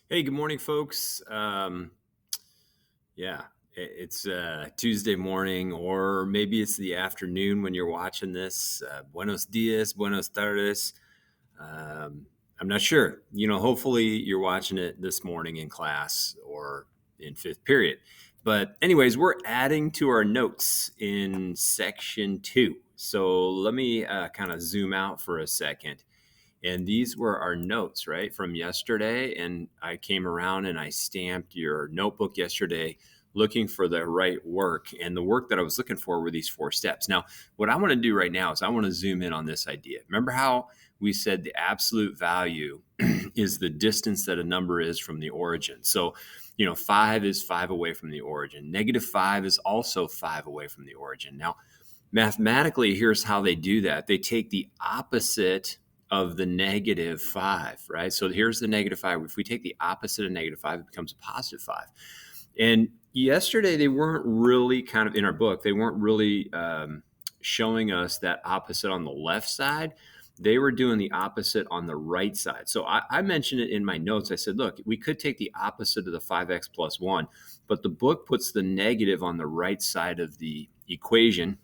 Hey, good morning, folks. Yeah, it's Tuesday morning, or maybe it's the afternoon when you're watching this. Buenos dias, buenos tardes. Um, I'm not sure. Hopefully you're watching it this morning in class or in fifth period. But, anyways, we're adding to our notes in section 2. So let me kind of zoom out for a second. And these were our notes, right, from yesterday. And I came around and I stamped your notebook yesterday looking for the right work. And the work that I was looking for were these 4 steps. Now, what I want to do right now is I want to zoom in on this idea. Remember how we said the absolute value is the distance that a number is from the origin. So, 5 is 5 away from the origin. -5 is also 5 away from the origin. Now, mathematically, here's how they do that. They take the opposite of the -5, right? So here's the -5. If we take the opposite of -5, it becomes a +5. And yesterday, they weren't really kind of in our book, they weren't really showing us that opposite on the left side. They were doing the opposite on the right side. So I mentioned it in my notes. I said, look, we could take the opposite of the 5x plus 1, but the book puts the negative on the right side of the equation.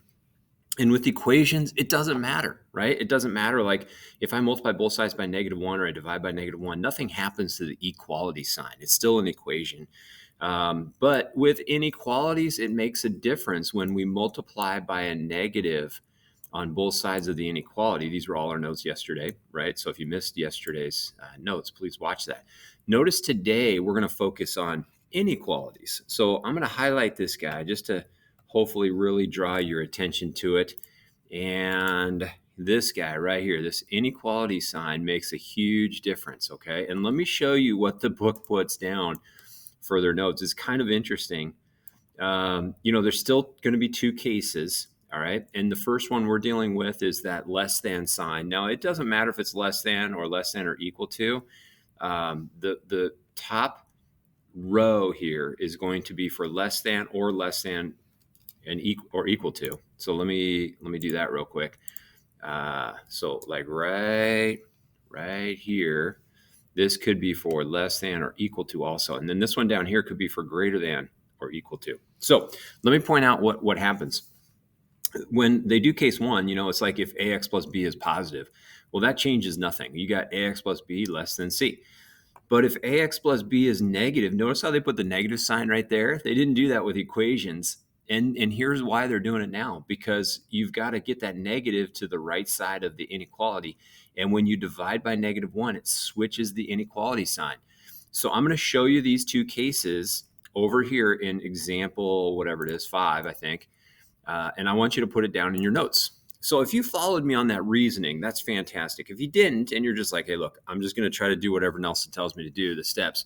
And with equations, it doesn't matter, right? It doesn't matter. Like if I multiply both sides by -1 or I divide by -1, nothing happens to the equality sign. It's still an equation. But with inequalities, it makes a difference when we multiply by a negative on both sides of the inequality. These were all our notes yesterday, right? So if you missed yesterday's notes, please watch that. Notice today we're going to focus on inequalities. So I'm going to highlight this guy just to hopefully really draw your attention to it. And this guy right here, this inequality sign makes a huge difference, okay? And let me show you what the book puts down for their notes. It's kind of interesting. There's still going to be 2 cases, all right? And the first one we're dealing with is that less than sign. Now, it doesn't matter if it's less than or equal to. The top row here is going to be for less than and equal to. So let me do that real quick. So like right here, this could be for less than or equal to also. And then this one down here could be for greater than or equal to. So let me point out what happens. When they do case 1, it's like if ax plus b is positive. Well, that changes nothing. You got ax plus b less than c. But if ax plus b is negative, notice how they put the negative sign right there? They didn't do that with equations. And here's why they're doing it now, because you've got to get that negative to the right side of the inequality. And when you divide by -1, it switches the inequality sign. So I'm going to show you these 2 cases over here in example, whatever it is, 5, I think. And I want you to put it down in your notes. So if you followed me on that reasoning, that's fantastic. If you didn't, and you're just like, hey, look, I'm just going to try to do whatever Nelson tells me to do, the steps,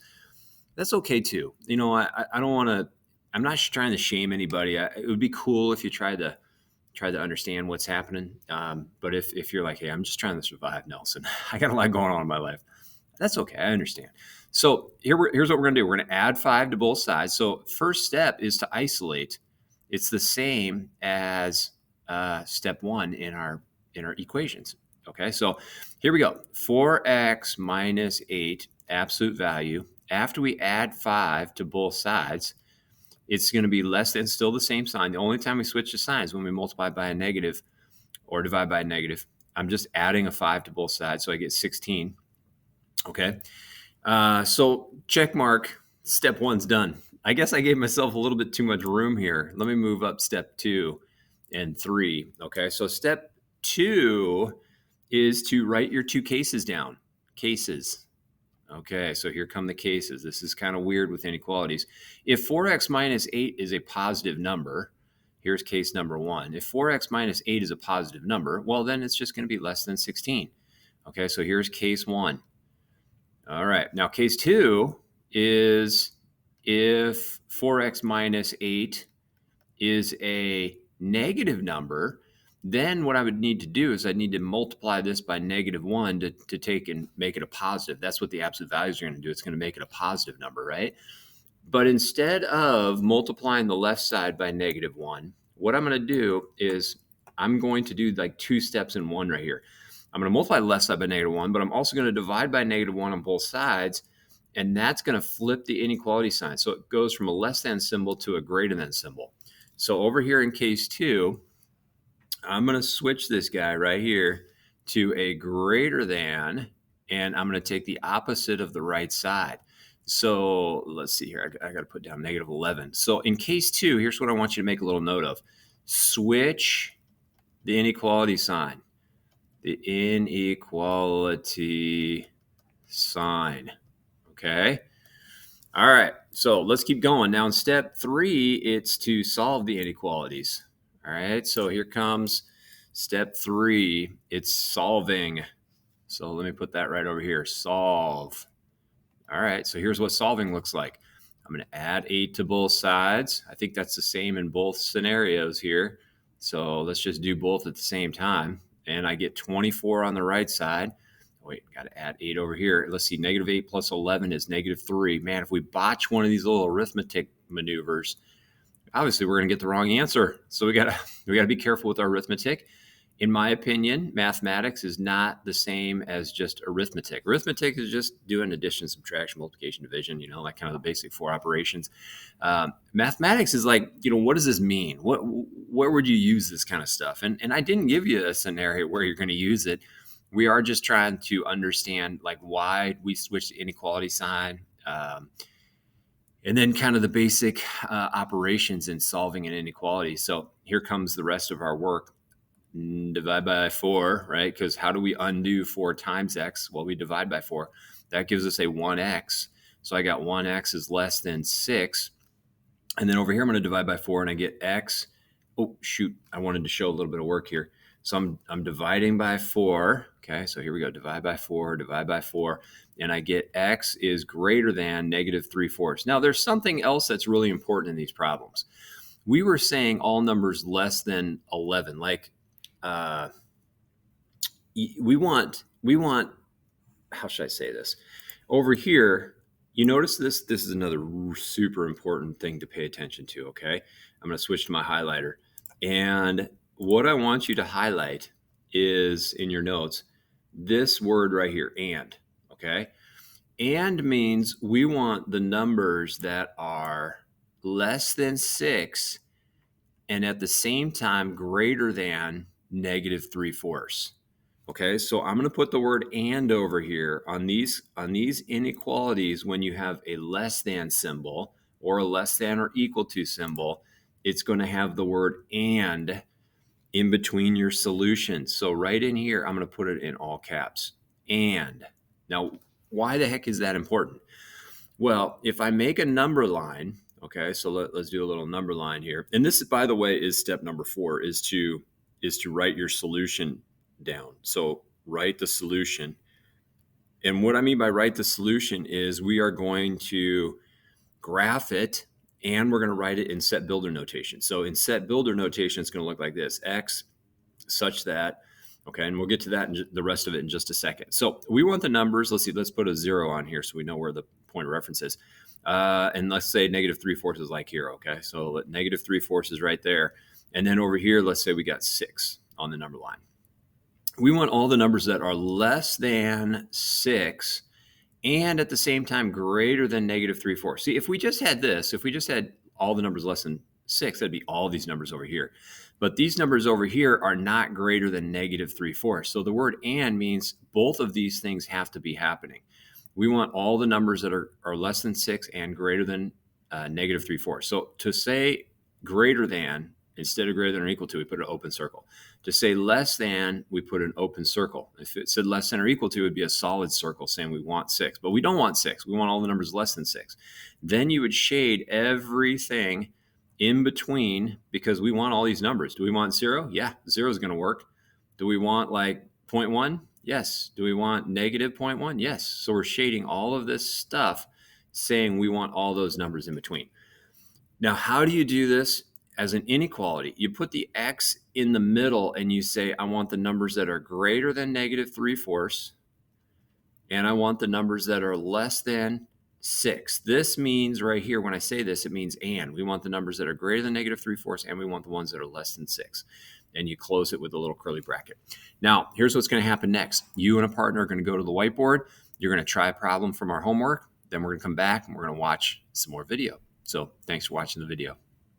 that's okay too. I don't want to, I'm not trying to shame anybody. It would be cool if you tried to understand what's happening. But if you're like, hey, I'm just trying to survive, Nelson, I got a lot going on in my life. That's okay. I understand. So here's what we're going to do. We're going to add 5 to both sides. So first step is to isolate. It's the same as step 1 in our equations. Okay, so here we go. 4x minus 8 absolute value. After we add 5 to both sides, it's going to be less than, still the same sign. The only time we switch the sign is when we multiply by a negative or divide by a negative. I'm just adding a 5 to both sides, so I get 16. Okay, so check mark. Step 1's done. I guess I gave myself a little bit too much room here. Let me move up step 2 and 3. Okay, so step 2 is to write your 2 cases down. Cases. Okay, so here come the cases. This is kind of weird with inequalities. If 4x minus 8 is a positive number, here's case number 1. If 4x minus 8 is a positive number, well, then it's just going to be less than 16. Okay, so here's case 1. All right, now case 2 is if 4x minus 8 is a negative number, then what I would need to do is I need to multiply this by -1 to take and make it a positive. That's what the absolute values are going to do. It's going to make it a positive number, right? But instead of multiplying the left side by -1, what I'm going to do is I'm going to do like 2 steps in one right here. I'm going to multiply the left side by -1, but I'm also going to divide by -1 on both sides. and that's going to flip the inequality sign. So it goes from a less than symbol to a greater than symbol. So over here in case 2, I'm going to switch this guy right here to a greater than, and I'm going to take the opposite of the right side. So let's see here. I got to put down negative 11. So in case 2, here's what I want you to make a little note of. Switch the inequality sign. The inequality sign. Okay. All right. So let's keep going. Now in step 3, it's to solve the inequalities. All right. So here comes step 3. It's solving. So let me put that right over here. Solve. All right. So here's what solving looks like. I'm going to add 8 to both sides. I think that's the same in both scenarios here. So let's just do both at the same time. And I get 24 on the right side. Wait, got to add 8 over here. Let's see, negative 8 plus 11 is negative 3. Man, if we botch one of these little arithmetic maneuvers, obviously we're going to get the wrong answer. So we got to be careful with our arithmetic. In my opinion, mathematics is not the same as just arithmetic. Arithmetic is just doing addition, subtraction, multiplication, division, like kind of the basic 4 operations. Mathematics is like, what does this mean? Where would you use this kind of stuff? And I didn't give you a scenario where you're going to use it. We are just trying to understand like why we switch the inequality sign, and then kind of the basic operations in solving an inequality. So here comes the rest of our work. Divide by 4, right? Because how do we undo 4 times x? Well, we divide by 4. That gives us a 1x. So I got 1x is less than 6. And then over here, I'm going to divide by 4 and I get x. Oh, shoot. I wanted to show a little bit of work here. So I'm dividing by 4. Okay, so here we go. Divide by 4, divide by 4. And I get x is greater than negative 3/4. Now, there's something else that's really important in these problems. We were saying all numbers less than 11. Like, we want, how should I say this? Over here, you notice this is another super important thing to pay attention to, okay? I'm going to switch to my highlighter. And what I want you to highlight is, in your notes, this word right here, and, okay? And means we want the numbers that are less than 6 and at the same time greater than negative 3/4. Okay, so I'm going to put the word and over here on these inequalities. When you have a less than symbol or a less than or equal to symbol, it's going to have the word and in between your solutions. So right in here, I'm going to put it in all caps. And now, why the heck is that important? Well, if I make a number line, okay, so let's do a little number line here. And this, by the way, is step number 4, is to write your solution down. So write the solution. And what I mean by write the solution is we are going to graph it and we're going to write it in set builder notation. So in set builder notation, it's going to look like this: x such that, okay, and we'll get to that and the rest of it in just a second. So we want the numbers. Let's see, let's put a 0 on here so we know where the point of reference is. And let's say negative 3/4 is like here, okay? So negative 3/4 is right there. And then over here, let's say we got 6 on the number line. We want all the numbers that are less than 6 and at the same time greater than negative 3/4. See, if we just had this, if we just had all the numbers less than 6, that'd be all these numbers over here. But these numbers over here are not greater than negative 3/4. So the word and means both of these things have to be happening. We want all the numbers that are less than 6 and greater than negative 3/4. So to say greater than, instead of greater than or equal to, we put an open circle. To say less than, we put an open circle. If it said less than or equal to, it would be a solid circle saying we want 6. But we don't want 6. We want all the numbers less than 6. Then you would shade everything in between because we want all these numbers. Do we want 0? Yeah, 0 is going to work. Do we want like 0.1? Yes. Do we want negative 0.1? Yes. So we're shading all of this stuff saying we want all those numbers in between. Now, how do you do this? As an inequality, you put the x in the middle and you say, I want the numbers that are greater than negative 3/4, and I want the numbers that are less than 6. This means right here, when I say this, it means and. We want the numbers that are greater than negative 3/4, and we want the ones that are less than 6. And you close it with a little curly bracket. Now, here's what's going to happen next. You and a partner are going to go to the whiteboard. You're going to try a problem from our homework. then we're going to come back and we're going to watch some more video. So thanks for watching the video.